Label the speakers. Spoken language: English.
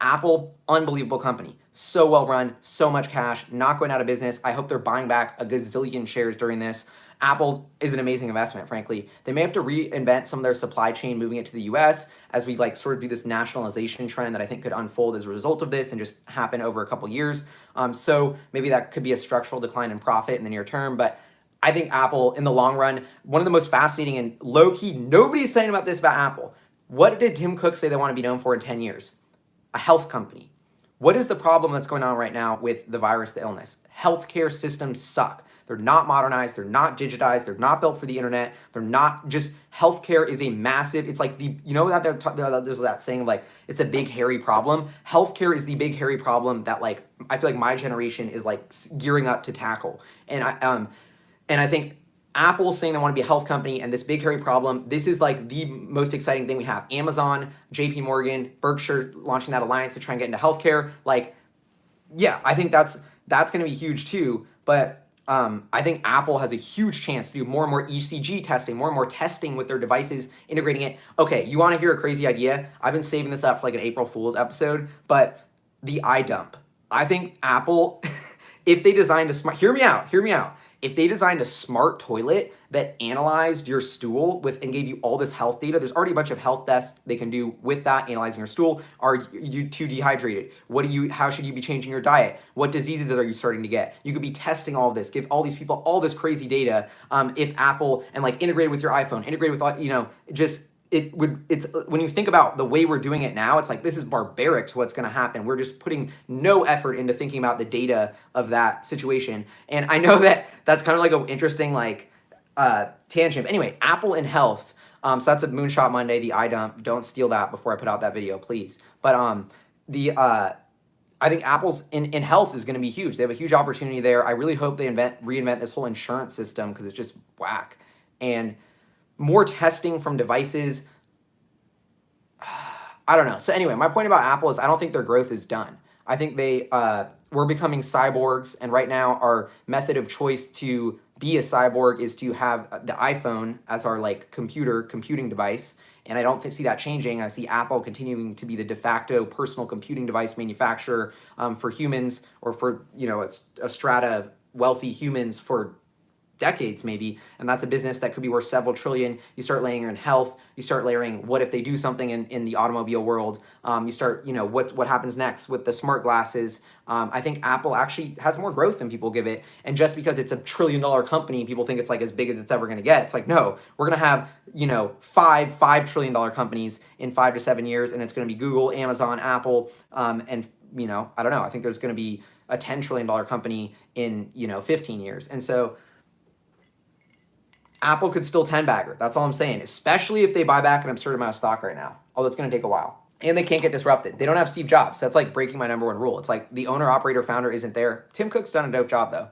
Speaker 1: Apple, unbelievable company. So well run, so much cash, not going out of business. I hope they're buying back a gazillion shares during this. Apple is an amazing investment, frankly. They may have to reinvent some of their supply chain, moving it to the US as we like sort of do this nationalization trend that I think could unfold as a result of this and just happen over a couple years. So maybe that could be a structural decline in profit in the near term, but I think Apple in the long run, one of the most fascinating and low-key, nobody's saying about this about Apple. What did Tim Cook say they want to be known for in 10 years? A health company. What is the problem that's going on right now with the virus, the illness? Healthcare systems suck. They're not modernized. They're not digitized. They're not built for the internet. They're not just, healthcare is a massive, it's like the, you know that there's that saying of like, it's a big hairy problem. Healthcare is the big hairy problem that like, I feel like my generation is like gearing up to tackle. And I think Apple saying they want to be a health company and this big hairy problem, this is like the most exciting thing we have. Amazon, JP Morgan, Berkshire launching that alliance to try and get into healthcare. Like, yeah, I think that's going to be huge too. But I think Apple has a huge chance to do more and more ECG testing, more and more testing with their devices, integrating it. Okay, you want to hear a crazy idea? I've been saving this up for like an April Fool's episode, but the eye dump. I think Apple, if they designed a smart, hear me out. If they designed a smart toilet that analyzed your stool with and gave you all this health data, there's already a bunch of health tests they can do with that, analyzing your stool. Are you too dehydrated? How should you be changing your diet? What diseases are you starting to get? You could be testing all of this, give all these people all this crazy data. If Apple and like integrated with your iPhone, integrated with, you know, just, it's when you think about the way we're doing it now, it's like this is barbaric to what's going to happen. We're just putting no effort into thinking about the data of that situation. And I know that that's kind of like an interesting like tangent. But anyway, Apple and health. So that's a Moonshot Monday, the eye dump. Don't steal that before I put out that video, please. But I think Apple's in health is going to be huge. They have a huge opportunity there. I really hope they reinvent this whole insurance system because it's just whack. And more testing from devices. I don't know. So anyway, my point about Apple is I don't think their growth is done. I think we're becoming cyborgs, and right now our method of choice to be a cyborg is to have the iPhone as our like computing device, and I don't see that changing. I see Apple continuing to be the de facto personal computing device manufacturer for humans, or for, you know, a strata of wealthy humans for decades maybe, and that's a business that could be worth several trillion. You start layering in health, you start layering what if they do something in the automobile world, you start, you know, what happens next with the smart glasses. I think Apple actually has more growth than people give it, and just because it's $1 trillion company, people think it's like as big as it's ever going to get. It's like, no, we're going to have, you know, $5 trillion companies in 5 to 7 years, and it's going to be Google, Amazon, Apple, and, you know, I don't know, I think there's going to be a $10 trillion company in, you know, 15 years. And so Apple could still 10-bagger. That's all I'm saying, especially if they buy back an absurd amount of stock right now. Although it's going to take a while. And they can't get disrupted. They don't have Steve Jobs. That's like breaking my #1 rule. It's like the owner, operator, founder isn't there. Tim Cook's done a dope job, though.